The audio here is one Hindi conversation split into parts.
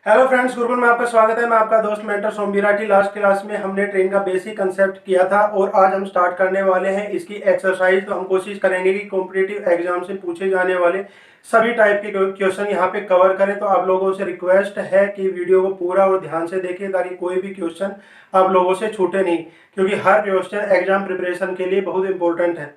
हेलो फ्रेंड्स, गुरुकुल में आपका स्वागत है। मैं आपका दोस्त मेंटर सोम विराटी। लास्ट क्लास में हमने ट्रेन का बेसिक कंसेप्ट किया था और आज हम स्टार्ट करने वाले हैं इसकी एक्सरसाइज। तो हम कोशिश करेंगे कि कॉम्पिटिटिव एग्जाम से पूछे जाने वाले सभी टाइप के क्वेश्चन यहाँ पे कवर करें। तो आप लोगों से रिक्वेस्ट है कि वीडियो को पूरा और ध्यान से देखें ताकि कोई भी क्वेश्चन आप लोगों से छूटे नहीं, क्योंकि हर क्वेश्चन एग्जाम प्रिपरेशन के लिए बहुत इंपॉर्टेंट है।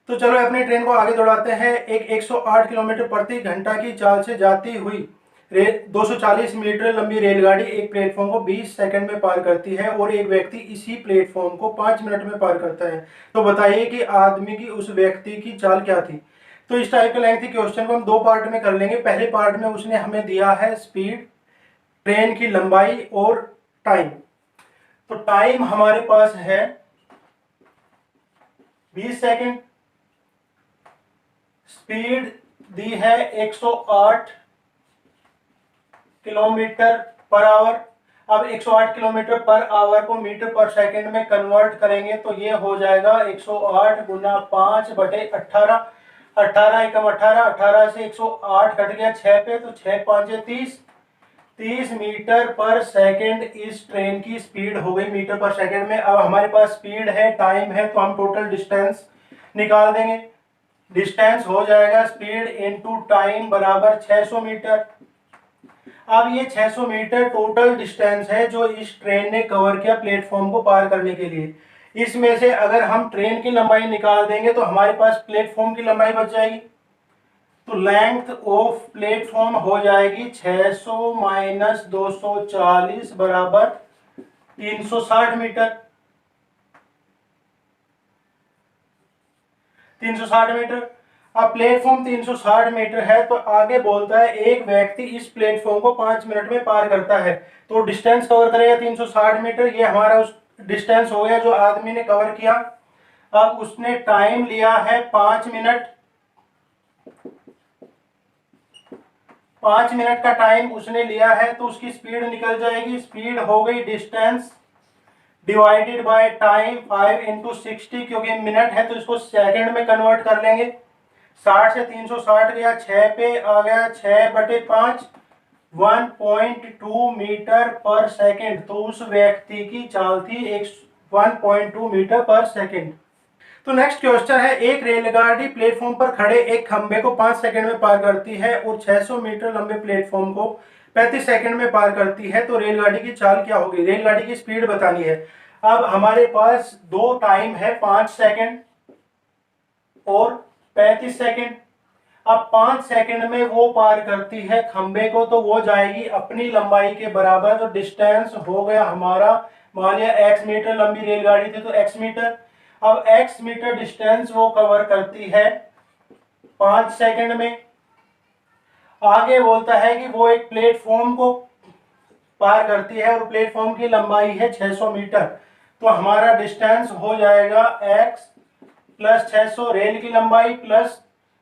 तो चलो अपनी ट्रेन को आगे दौड़ाते हैं। एक 108 किलोमीटर प्रति घंटा की चाल से जाती हुई 240 मीटर लंबी रेलगाड़ी एक प्लेटफॉर्म को 20 सेकंड में पार करती है और एक व्यक्ति इसी प्लेटफॉर्म को 5 मिनट में पार करता है। तो बताइए कि आदमी की उस व्यक्ति की चाल क्या थी। तो इस टाइप के लेंथी क्वेश्चन को हम दो पार्ट में कर लेंगे। पहले पार्ट में उसने हमें दिया है स्पीड, ट्रेन की लंबाई और टाइम। तो टाइम हमारे पास है 20 सेकंड, स्पीड दी है 108 किलोमीटर पर आवर। अब 108 किलोमीटर पर आवर को मीटर पर सेकंड में कन्वर्ट करेंगे तो ये हो जाएगा 108 गुना 5 बटे 18। 18 एकम 18, 18 से 108 कट गया 6 पे, तो 6 5 30, 30 मीटर पर सेकंड इस ट्रेन की स्पीड हो गई मीटर पर सेकंड में। अब हमारे पास स्पीड है, टाइम है, तो हम टोटल डिस्टेंस निकाल देंगे। डिस्टेंस हो जाएगा स्पीड इनटू टाइम बराबर 600 मीटर। अब ये 600 मीटर टोटल डिस्टेंस है जो इस ट्रेन ने कवर किया प्लेटफॉर्म को पार करने के लिए। इसमें से अगर हम ट्रेन की लंबाई निकाल देंगे तो हमारे पास प्लेटफॉर्म की लंबाई बच जाएगी। तो लेंथ ऑफ प्लेटफॉर्म हो जाएगी 600 माइनस 240 बराबर 360 मीटर। 360 मीटर। अब प्लेटफॉर्म 360 मीटर है तो आगे बोलता है एक व्यक्ति इस प्लेटफॉर्म को 5 मिनट में पार करता है। तो डिस्टेंस कवर करेगा 360 मीटर। ये हमारा उस डिस्टेंस हो गया जो आदमी ने कवर किया। अब उसने टाइम लिया है 5 मिनट। 5 मिनट का टाइम उसने लिया है तो उसकी स्पीड निकल जाएगी। स्पीड हो गई distance divided by time 5 into 60, क्योंकि मिनट है तो इसको सेकंड में कन्वर्ट कर लेंगे। 60 से 360 गया 6 पे आ गया 6 बटे 5, 1.2 मीटर पर सेकंड। तो उस व्यक्ति की चाल थी 1.2 मीटर पर सेकंड। तो नेक्स्ट क्वेश्चन है, एक रेलगाड़ी प्लेटफॉर्म पर खड़े एक खंबे को 5 सेकंड में पार करती है और 600 मीटर लंबे प्लेटफॉर्म को 35 सेकंड में पार करती है। तो रेलगाड़ी की चाल क्या होगी, रेलगाड़ी की स्पीड बतानी है। अब हमारे पास दो टाइम है, 5 सेकंड और 35 सेकंड। अब 5 सेकंड में वो पार करती है खंबे को तो वो जाएगी अपनी लंबाई के बराबर। तो डिस्टेंस हो गया हमारा, मान लिया x मीटर लंबी रेलगाड़ी थी तो x मीटर। अब x मीटर डिस्टेंस वो कवर करती है 5 सेकंड में। आगे बोलता है कि वो एक प्लेटफॉर्म को पार करती है और प्लेटफॉर्म की लंबाई है 600 मीटर। तो हमारा डिस्टेंस हो जाएगा x प्लस 600, रेल की लंबाई प्लस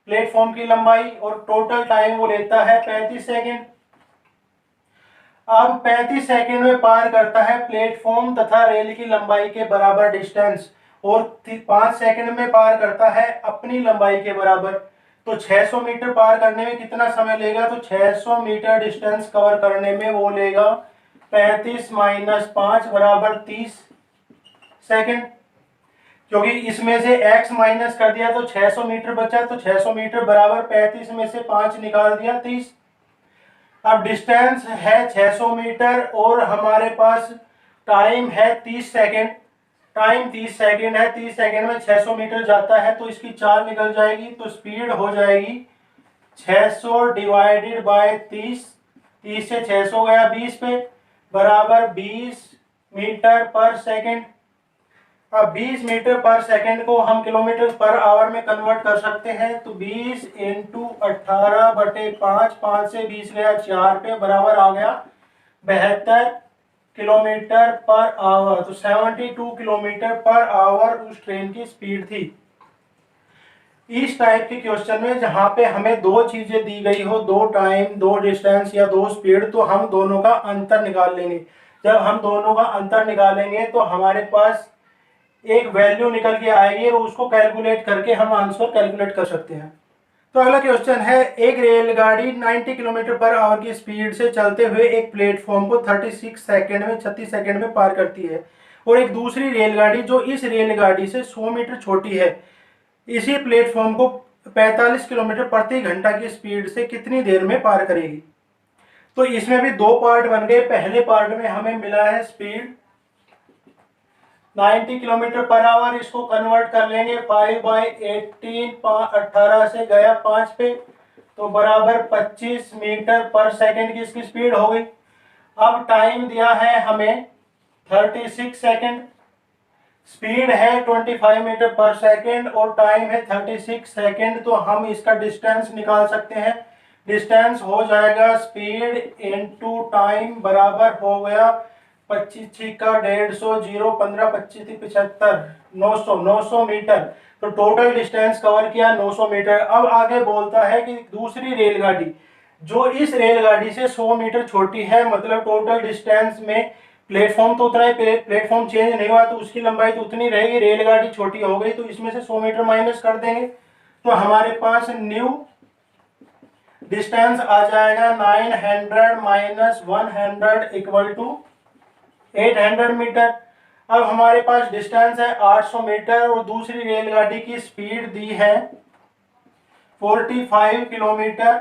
प्लेटफॉर्म की लंबाई, और टोटल टाइम वो लेता है 35 सेकंड। अब 35 सेकंड में पार करता है प्लेटफॉर्म तथा रेल की लंबाई के बराबर डिस्टेंस, और 5 सेकंड में पार करता है अपनी लंबाई के बराबर। तो 600 मीटर पार करने में कितना समय लेगा, तो 600 मीटर डिस्टेंस कवर करने में वो लेगा 35 माइनस 5 बराबर 30 सेकंड। क्योंकि इसमें से x माइनस कर दिया तो 600 मीटर बचा, तो 600 मीटर बराबर 35 में से 5 निकाल दिया 30। अब डिस्टेंस है 600 मीटर और हमारे पास टाइम है 30 सेकंड। टाइम 30 सेकंड है, 30 सेकंड में 600 मीटर जाता है तो इसकी चाल निकल जाएगी। तो स्पीड हो जाएगी 600 डिवाइडेड बाय 30, 30 से 600 गया 20 पे, बराबर 20 मीटर पर सेकंड। अब 20 मीटर पर सेकंड को हम किलोमीटर पर आवर में कन्वर्ट कर सकते हैं। तो 20 इंटू 18 बटे 5, 5 से 20 गया 4 पे, बराबर आ गया 72 किलोमीटर पर आवर। तो 72 किलोमीटर पर आवर उस ट्रेन की स्पीड थी। इस टाइप के क्वेश्चन में जहां पे हमें दो चीजें दी गई हो, दो टाइम, दो डिस्टेंस या दो स्पीड, तो हम दोनों का अंतर निकाल लेंगे। जब हम दोनों का अंतर निकालेंगे तो हमारे पास एक वैल्यू निकल के आएगी और उसको कैलकुलेट करके हम आंसर कैलकुलेट कर सकते हैं। तो अगला क्वेश्चन है, एक रेलगाड़ी 90 किलोमीटर पर आवर की स्पीड से चलते हुए एक प्लेटफॉर्म को 36 सेकंड में पार करती है, और एक दूसरी रेलगाड़ी जो इस रेलगाड़ी से 100 मीटर छोटी है इसी प्लेटफॉर्म को 45 किलोमीटर प्रति घंटा की स्पीड से कितनी देर में पार करेगी। तो इसमें भी दो पार्ट बन गए। पहले पार्ट में हमें मिला है स्पीड 90 किलोमीटर पर आवर, इसको कन्वर्ट कर लेंगे 5/18, 18 से गया 5 पे, तो बराबर 25 मीटर पर सेकंड की इसकी स्पीड हो गई। अब टाइम दिया है हमें 36 सेकंड, स्पीड है 25 मीटर पर सेकंड और टाइम है 36 सेकंड। तो हम इसका डिस्टेंस निकाल सकते हैं। डिस्टेंस हो जाएगा स्पीड इनटू टाइम बराबर हो गया 25 का 150, 0 15 25 75 900 मीटर। तो टोटल डिस्टेंस कवर किया 900 मीटर। अब आगे बोलता है कि दूसरी रेलगाड़ी जो इस रेलगाड़ी से 100 मीटर छोटी है, मतलब टोटल डिस्टेंस में प्लेटफॉर्म तो उतना ही, प्लेटफॉर्म चेंज नहीं हुआ तो उसकी लंबाई तो उतनी रहेगी, रेलगाड़ी छोटी हो गई तो इसमें से 100 मीटर माइनस कर देंगे तो हमारे पास न्यू डिस्टेंस आ जाएगा 900 माइनस 100 इक्वल टू 800 मीटर। अब हमारे पास डिस्टेंस है 800 मीटर और दूसरी रेलगाड़ी की स्पीड दी है 45 किलोमीटर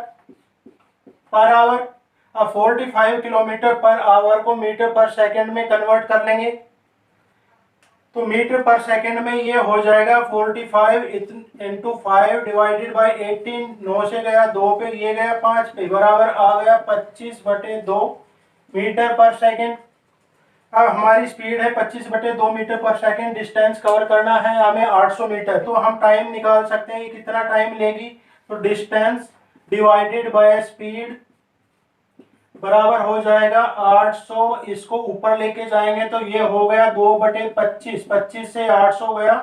पर आवर। अब 45 किलोमीटर पर आवर को मीटर पर सेकंड में कन्वर्ट कर लेंगे तो मीटर पर सेकंड में ये हो जाएगा 45 इंटू 5 डिवाइडेड बाई 18, 9 से गया 2 पे, ये गया 5 पे, बराबर आ गया 25/2 मीटर पर सेकंड। अब हमारी स्पीड है 25/2 मीटर पर सेकंड, डिस्टेंस कवर करना है हमें 800 मीटर। तो हम टाइम निकाल सकते हैं कितना टाइम लेगी, तो डिस्टेंस डिवाइडेड बाय स्पीड बराबर हो जाएगा 800, इसको ऊपर लेके जाएंगे तो ये हो गया 2/25, 25 से 800 गया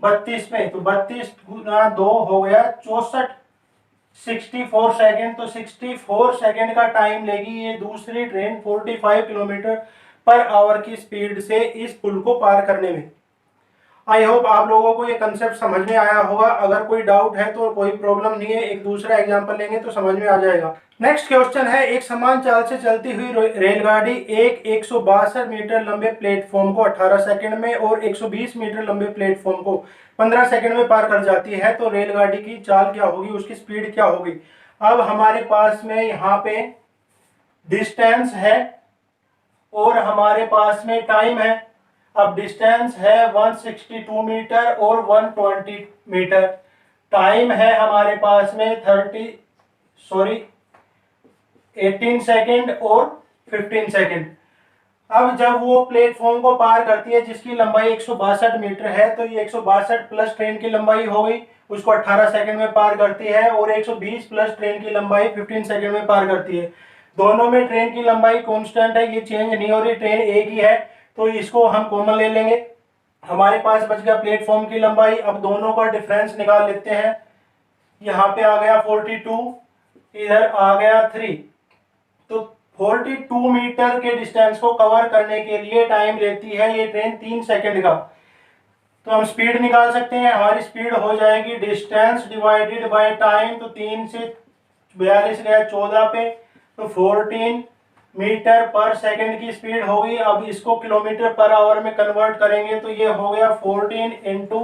32 पे, तो 32 गुना 2 हो गया 64, 64 सेकेंड। तो 64 सेकेंड का टाइम लेगी ये दूसरी ट्रेन 45 किलोमीटर पर आवर की स्पीड से इस पुल को पार करने में। आई होप आप लोगों को ये कंसेप्ट समझ में आया होगा। अगर कोई डाउट है तो कोई प्रॉब्लम नहीं है, एक दूसरा एग्जांपल लेंगे तो समझ में आ जाएगा। नेक्स्ट क्वेश्चन है, एक समान चाल से चलती हुई रेलगाड़ी एक 162 मीटर लंबे प्लेटफॉर्म को 18 सेकंड में और 120 मीटर लंबे प्लेटफॉर्म को 15 सेकंड में पार कर जाती है, तो रेलगाड़ी की चाल क्या होगी, उसकी स्पीड क्या होगी। अब हमारे पास में यहाँ पे डिस्टेंस है और हमारे पास में टाइम है। अब डिस्टेंस है 162 मीटर और 120 मीटर, टाइम है हमारे पास में 18 सेकेंड और 15 सेकेंड। अब जब वो प्लेटफॉर्म को पार करती है जिसकी लंबाई 162 मीटर है, तो ये 162 प्लस ट्रेन की लंबाई हो गई, उसको 18 सेकेंड में पार करती है, और 120 प्लस ट्रेन की लंबाई 15 सेकेंड में पार करती है। दोनों में ट्रेन की लंबाई कांस्टेंट है, ये चेंज नहीं हो रही, ट्रेन एक ही है, तो इसको हम कॉमन ले लेंगे। हमारे पास बच गया प्लेटफॉर्म की लंबाई। अब दोनों का डिफरेंस निकाल लेते हैं। यहाँ पे आ गया 42, इधर आ गया 3, तो 42 मीटर के डिस्टेंस को कवर करने के लिए टाइम लेती है ये ट्रेन 3 सेकंड का। तो हम स्पीड निकाल सकते हैं। हमारी स्पीड हो जाएगी डिस्टेंस डिवाइडेड बाय टाइम, तो 3 से 42 गया 14 पे, तो 14 मीटर पर सेकंड की स्पीड होगी। अब इसको किलोमीटर पर आवर में कन्वर्ट करेंगे तो ये हो गया 14 इंटू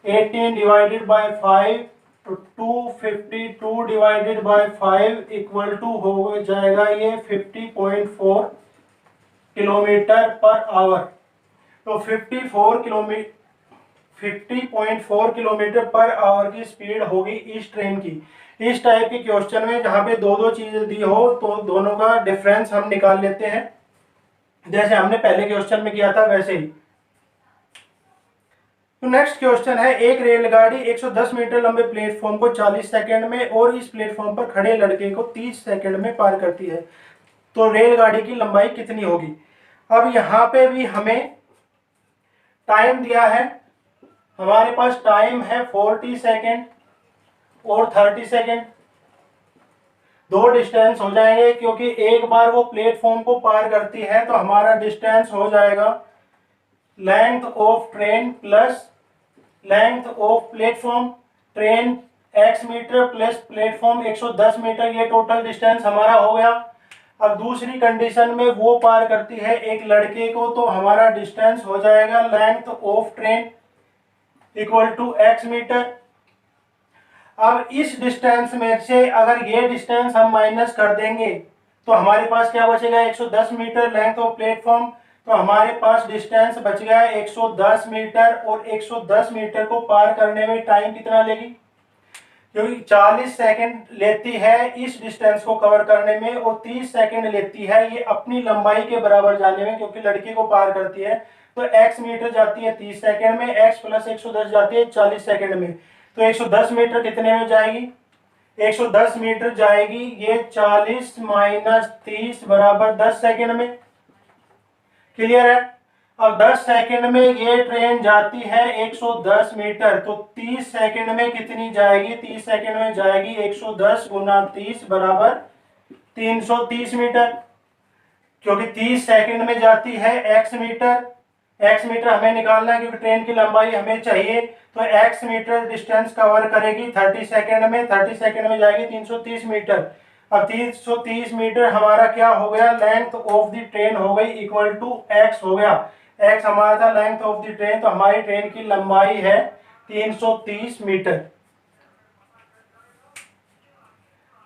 18 डिवाइडेड बाय 5, तो 252 डिवाइडेड बाय 5 इक्वल टू हो जाएगा ये 50.4 किलोमीटर पर आवर। तो 50.4 किलोमीटर पर आवर की स्पीड होगी इस ट्रेन की। इस टाइप के क्वेश्चन में जहां पे दो दो चीजें दी हो तो दोनों का डिफरेंस हम निकाल लेते हैं, जैसे हमने पहले क्वेश्चन में किया था वैसे ही। तो नेक्स्ट क्वेश्चन है, एक रेलगाड़ी 110 मीटर लंबे प्लेटफॉर्म को 40 सेकंड में और इस प्लेटफॉर्म पर खड़े लड़के को 30 सेकंड में पार करती है, तो रेलगाड़ी की लंबाई कितनी होगी। अब यहाँ पे भी हमें टाइम दिया है, हमारे पास टाइम है 40 सेकंड और 30 सेकंड, दो डिस्टेंस हो जाएंगे क्योंकि एक बार वो प्लेटफॉर्म को पार करती है, तो हमारा डिस्टेंस हो जाएगा length of train plus length of platform. Train x metre plus platform 110 metre, ये टोटल डिस्टेंस हमारा हो गया। अब दूसरी कंडीशन में वो पार करती है एक लड़के को, तो हमारा डिस्टेंस हो जाएगा length of train equal to x metre. अब इस डिस्टेंस में से अगर ये डिस्टेंस हम माइनस कर देंगे तो हमारे पास क्या बचेगा, 110 मीटर लेंथ ऑफ प्लेटफॉर्म। तो हमारे पास डिस्टेंस बच गया 110 मीटर, और 110 मीटर को पार करने में टाइम कितना लेगी, क्योंकि 40 सेकंड लेती है इस डिस्टेंस को कवर करने में और 30 सेकंड लेती है ये अपनी लंबाई के बराबर जाने में, क्योंकि लड़के को पार करती है। तो x मीटर जाती है 30 सेकंड में, x प्लस 110 जाती है 40 सेकंड में। तो 110 मीटर कितने में जाएगी, 110 मीटर जाएगी ये 40 माइनस 30 बराबर 10 सेकंड में। क्लियर है। अब 10 सेकंड में ये ट्रेन जाती है 110 मीटर, तो 30 सेकंड में कितनी जाएगी, 30 सेकंड में जाएगी 110 गुना 30 बराबर 330 मीटर, क्योंकि 30 सेकंड में जाती है x मीटर। x मीटर हमें निकालना है क्योंकि ट्रेन की लंबाई हमें चाहिए, तो x मीटर डिस्टेंस कवर करेगी 30 सेकंड में, 30 सेकंड में जाएगी 330 मीटर। अब 330 मीटर हमारा क्या हो गया, लेंथ ऑफ द ट्रेन हो गई इक्वल टू x हो गया। x हमारा था लेंथ ऑफ द ट्रेन, तो हमारी ट्रेन की लंबाई है 330 मीटर।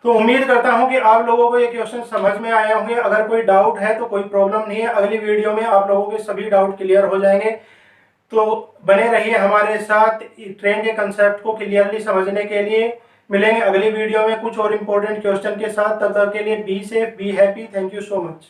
तो उम्मीद करता हूं कि आप लोगों को ये क्वेश्चन समझ में आए होंगे। अगर कोई डाउट है तो कोई प्रॉब्लम नहीं है, अगली वीडियो में आप लोगों के सभी डाउट क्लियर हो जाएंगे। तो बने रहिए हमारे साथ ट्रेन के कंसेप्ट को क्लियरली समझने के लिए। मिलेंगे अगली वीडियो में कुछ और इम्पोर्टेंट क्वेश्चन के साथ, तब तक के लिए be safe, be happy. Thank you so much.